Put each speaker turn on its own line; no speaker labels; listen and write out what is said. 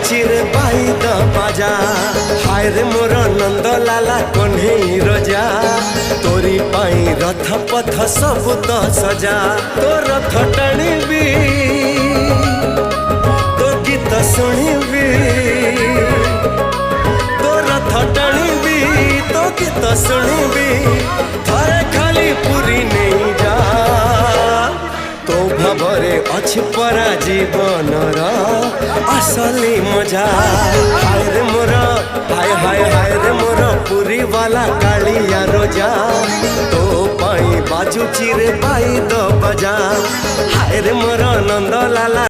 बाजुची रे पाई द बाजा। हाय रे मोर नंद लाला कन्हई रजा, तोरी पाई रथ पथ सब तो सजा। तो रथ टाणीबी तो गीत शुणीबी, तो रथ टाणीबी तो गीत शुणीबी। थरे खाली पुरी नहीं जा, तो भावरे अछि परा जीवनर असली मजा। हाय रे मोर हाय हाय हाय रे मोर पुरी वाला कालिया रोजा, तो पाई बाजुची रे पाई द बजा। हाय रे मोर नंद लाला